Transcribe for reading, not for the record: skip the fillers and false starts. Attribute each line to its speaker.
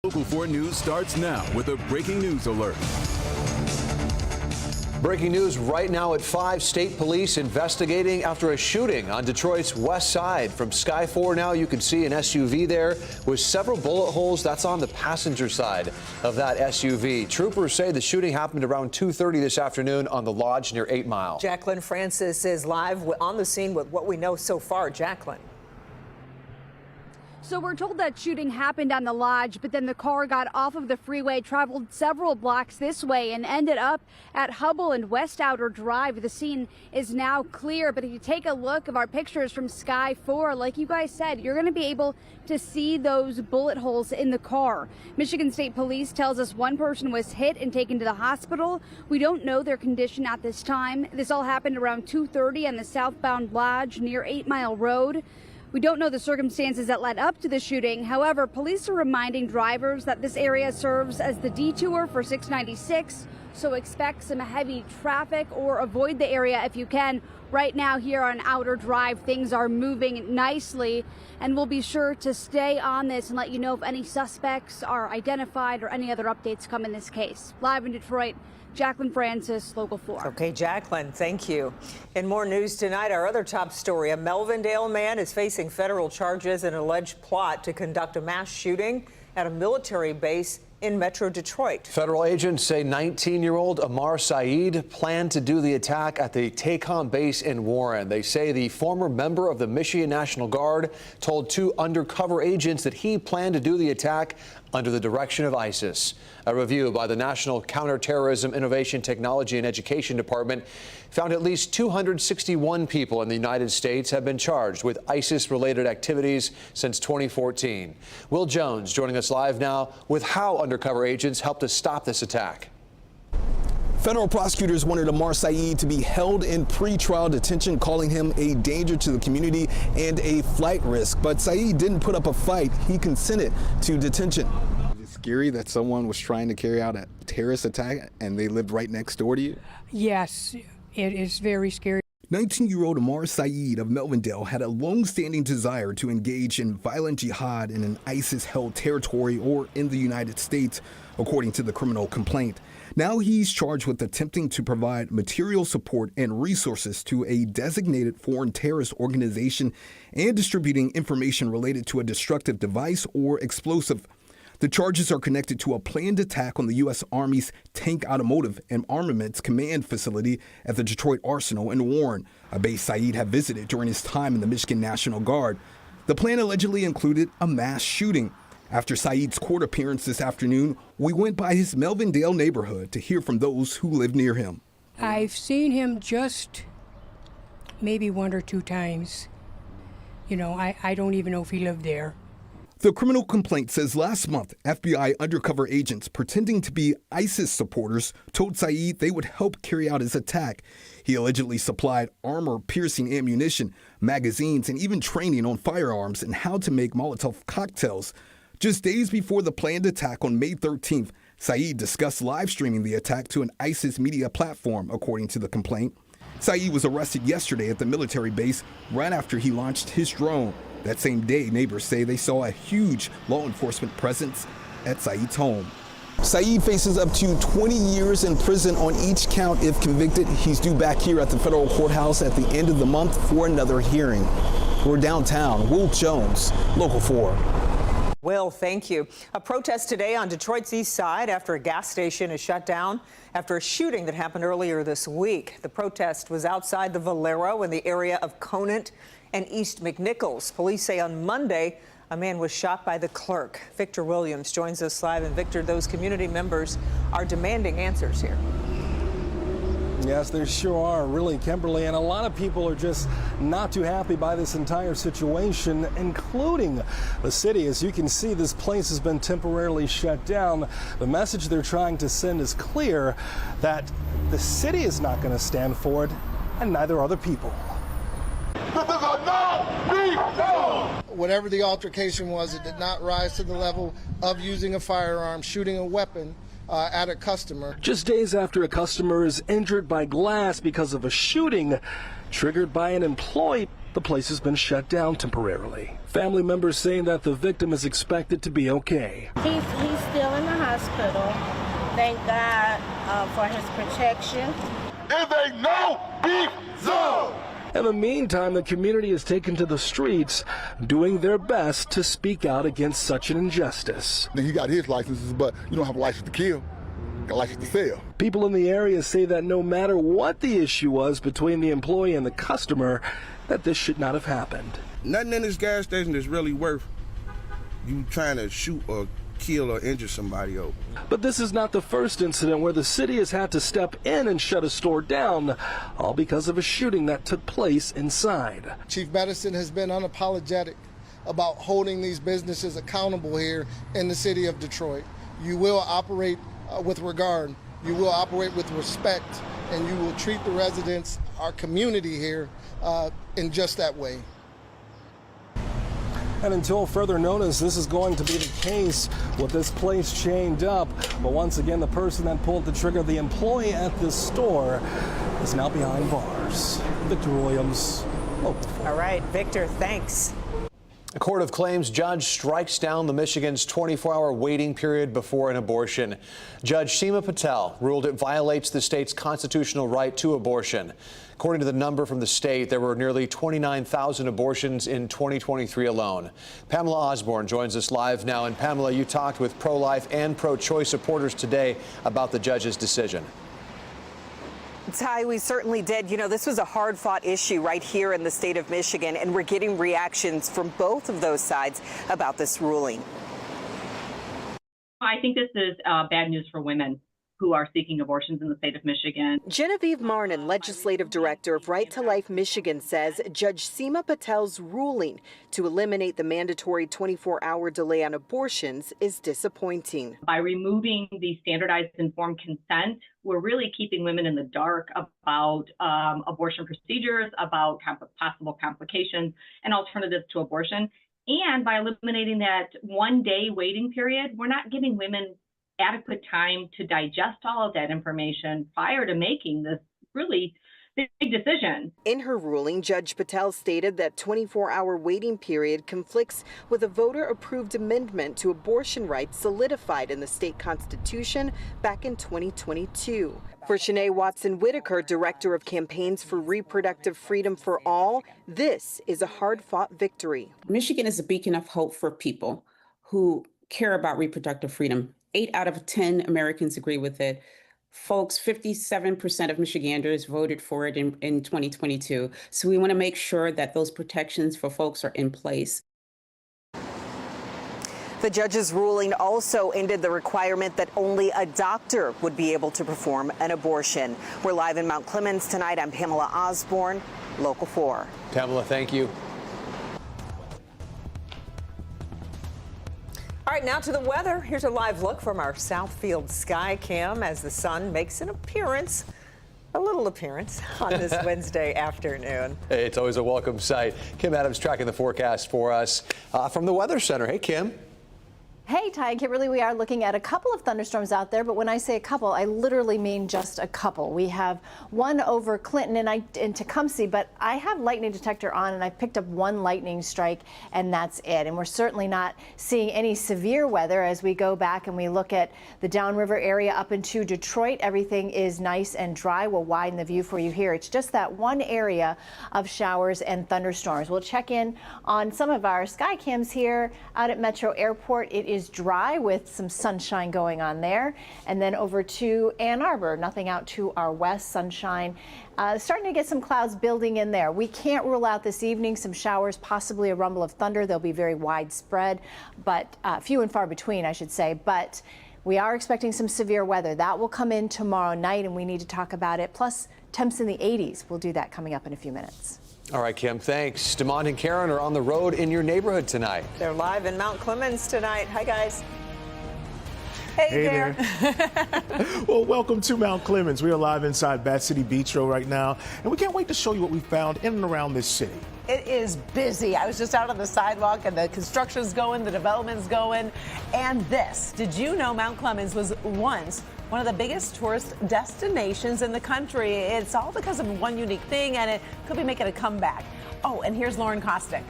Speaker 1: Local 4 News starts now with a breaking news alert.
Speaker 2: Breaking news right now at 5. State police investigating after a shooting on Detroit's west side. From Sky 4 now, you can see an SUV there with several bullet holes. That's on the passenger side of that SUV. Troopers say the shooting happened around 2:30 this afternoon on the Lodge near 8 Mile.
Speaker 3: Jacqueline Francis is live on the scene with what we know so far. Jacqueline.
Speaker 4: So we're told that shooting happened on the Lodge, but then the car got off of the freeway, traveled several blocks this way, and ended up at Hubble and West Outer Drive. The scene is now clear, but if you take a look at our pictures from Sky 4, like you guys said, you're going to be able to see those bullet holes in the car. Michigan State Police tells us one person was hit and taken to the hospital. We don't know their condition at this time. This all happened around 2:30 on the southbound Lodge near 8 Mile Road. We don't know the circumstances that led up to the shooting. However, police are reminding drivers that this area serves as the detour for 696, so expect some heavy traffic or avoid the area if you can. Right now here on Outer Drive, things are moving nicely, and we'll be sure to stay on this and let you know if any suspects are identified or any other updates come in this case. Live in Detroit, Jacqueline Francis, Local 4.
Speaker 3: Okay, Jacqueline, thank you. In more news tonight, our other top story, a Melvindale man is facing federal charges in an alleged plot to conduct a mass shooting at a military base in Metro Detroit.
Speaker 2: Federal agents say 19-year-old Amar Saeed planned to do the attack at the TACOM base in Warren. They say the former member of the Michigan National Guard told 2 undercover agents that he planned to do the attack under the direction of ISIS. A review by the National Counterterrorism Innovation Technology and Education Department found at least 261 people in the United States have been charged with ISIS-related activities since 2014. Will Jones joining us live now with how undercover agents helped to stop this attack.
Speaker 5: Federal prosecutors wanted Amar Saeed to be held in pretrial detention, calling him a danger to the community and a flight risk. But Saeed didn't put up a fight. He consented to detention.
Speaker 6: It's scary that someone was trying to carry out a terrorist attack and they lived right next door to you?
Speaker 7: Yes, it is very scary.
Speaker 5: 19-year-old Amar Saeed of Melvindale had a long-standing desire to engage in violent jihad in an ISIS-held territory or in the United States, according to the criminal complaint. Now he's charged with attempting to provide material support and resources to a designated foreign terrorist organization and distributing information related to a destructive device or explosive. The charges are connected to a planned attack on the U.S. Army's Tank Automotive and Armaments Command facility at the Detroit Arsenal in Warren, a base Saeed had visited during his time in the Michigan National Guard. The plan allegedly included a mass shooting. After Saeed's court appearance this afternoon, we went by his Melvindale neighborhood to hear from those who live near him.
Speaker 7: I've seen him just maybe 1 or 2 times. You know, I don't even know if he lived there.
Speaker 5: The criminal complaint says last month, FBI undercover agents pretending to be ISIS supporters told Saeed they would help carry out his attack. He allegedly supplied armor-piercing ammunition, magazines, and even training on firearms and how to make Molotov cocktails. Just days before the planned attack on May 13th, Saeed discussed live streaming the attack to an ISIS media platform, according to the complaint. Saeed was arrested yesterday at the military base right after he launched his drone. That same day, neighbors say they saw a huge law enforcement presence at Saeed's home. Saeed faces up to 20 years in prison on each count if convicted. He's due back here at the federal courthouse at the end of the month for another hearing. We're downtown. Will Jones, Local 4.
Speaker 3: Will, thank you. A protest today on Detroit's east side after a gas station is shut down after a shooting that happened earlier this week. The protest was outside the Valero in the area of Conant and East McNichols. Police say on Monday, a man was shot by the clerk. Victor Williams joins us live. And Victor, those community members are demanding answers here.
Speaker 8: Yes, there sure are, really, Kimberly, and a lot of people are just not too happy by this entire situation, including the city. As you can see, this place has been temporarily shut down. The message they're trying to send is clear, that the city is not going to stand for it, and neither are the people.
Speaker 9: Whatever the altercation was, it did not rise to the level of using a firearm, shooting a weapon at a customer.
Speaker 8: Just days after a customer is injured by glass because of a shooting triggered by an employee the place has been shut down temporarily. Family members saying that the victim is expected to be okay.
Speaker 10: He's still in the hospital. Thank God for his protection.
Speaker 11: It ain't no beef zone.
Speaker 8: In the meantime, the community has taken to the streets, doing their best to speak out against such an injustice.
Speaker 11: He got his licenses, but you don't have a license to kill. You got a license to sell.
Speaker 8: People in the area say that no matter what the issue was between the employee and the customer, that this should not have happened.
Speaker 12: Nothing in this gas station is really worth you trying to shoot or kill or injure somebody over.
Speaker 8: But this is not the first incident where the city has had to step in and shut a store down, all because of a shooting that took place inside.
Speaker 9: Chief Medicine has been unapologetic about holding these businesses accountable here in the city of Detroit. You will operate with regard, you will operate with respect, and you will treat the residents, our community here, in just that way.
Speaker 8: And until further notice, this is going to be the case with this place chained up. But once again, the person that pulled the trigger, the employee at this store, is now behind bars. Victor Williams, Local 4.
Speaker 3: All right, Victor, thanks.
Speaker 2: A court of claims judge strikes down the Michigan's 24-hour waiting period before an abortion. Judge Seema Patel ruled it violates the state's constitutional right to abortion. According to the number from the state, there were nearly 29,000 abortions in 2023 alone. Pamela Osborne joins us live now. And Pamela, you talked with pro-life and pro-choice supporters today about the judge's decision.
Speaker 13: Ty, we certainly did. You know, this was a hard-fought issue right here in the state of Michigan, and we're getting reactions from both of those sides about this ruling.
Speaker 14: I think this is bad news for women who are seeking abortions in the state of Michigan.
Speaker 13: Genevieve Marnin, legislative director of Right to Life Michigan, says Judge Seema Patel's ruling to eliminate the mandatory 24-hour delay on abortions is disappointing.
Speaker 14: By removing the standardized informed consent, we're really keeping women in the dark about abortion procedures, about possible complications and alternatives to abortion. And by eliminating that one-day waiting period, we're not giving women adequate time to digest all of that information prior to making this really big decision.
Speaker 13: In her ruling, Judge Patel stated that 24-hour waiting period conflicts with a voter-approved amendment to abortion rights solidified in the state constitution back in 2022. For Shanae Watson-Whitaker, director of campaigns for reproductive freedom for all, this is a hard-fought victory.
Speaker 15: Michigan is a beacon of hope for people who care about reproductive freedom. 8 out of 10 Americans agree with it. Folks, 57% of Michiganders voted for it in 2022. So we want to make sure that those protections for folks are in place.
Speaker 13: The judge's ruling also ended the requirement that only a doctor would be able to perform an abortion. We're live in Mount Clemens tonight. I'm Pamela Osborne, Local 4.
Speaker 2: Pamela, thank you.
Speaker 3: All right, now to the weather. Here's a live look from our Southfield sky cam as the sun makes an appearance, a little appearance, on this Wednesday afternoon.
Speaker 2: Hey, it's always a welcome sight. Kim Adams tracking the forecast for us from the Weather Center. Hey, Kim.
Speaker 16: Hey, Ty and Kimberly, we are looking at a couple of thunderstorms out there, but when I say a couple, I literally mean just a couple. We have one over Clinton and Tecumseh, but I have lightning detector on and I picked up one lightning strike and that's it. And we're certainly not seeing any severe weather as we go back and we look at the downriver area up into Detroit. Everything is nice and dry. We'll widen the view for you here. It's just that one area of showers and thunderstorms. We'll check in on some of our sky cams here out at Metro Airport. It is dry with some sunshine going on there. And then over to Ann Arbor, nothing out to our west, sunshine. Starting to get some clouds building in there. We can't rule out this evening some showers, possibly a rumble of thunder. They'll be very widespread, but few and far between, I should say. But we are expecting some severe weather. That will come in tomorrow night, and we need to talk about it. Plus, temps in the 80s. We'll do that coming up in a few minutes.
Speaker 2: All right, Kim, thanks. DeMond and Karen are on the road in your neighborhood tonight.
Speaker 3: They're live in Mount Clemens tonight. Hi, guys.
Speaker 17: Hey there. Well, welcome to Mount Clemens. We are live inside Bat City Bistro right now, and we can't wait to show you what we found in and around this city.
Speaker 18: It is busy. I was just out on the sidewalk and the construction's going, the development's going, and this. Did you know Mount Clemens was once one of the biggest tourist destinations in the country? It's all because of one unique thing, and it could be making a comeback. Oh, and here's Lauren Kostick.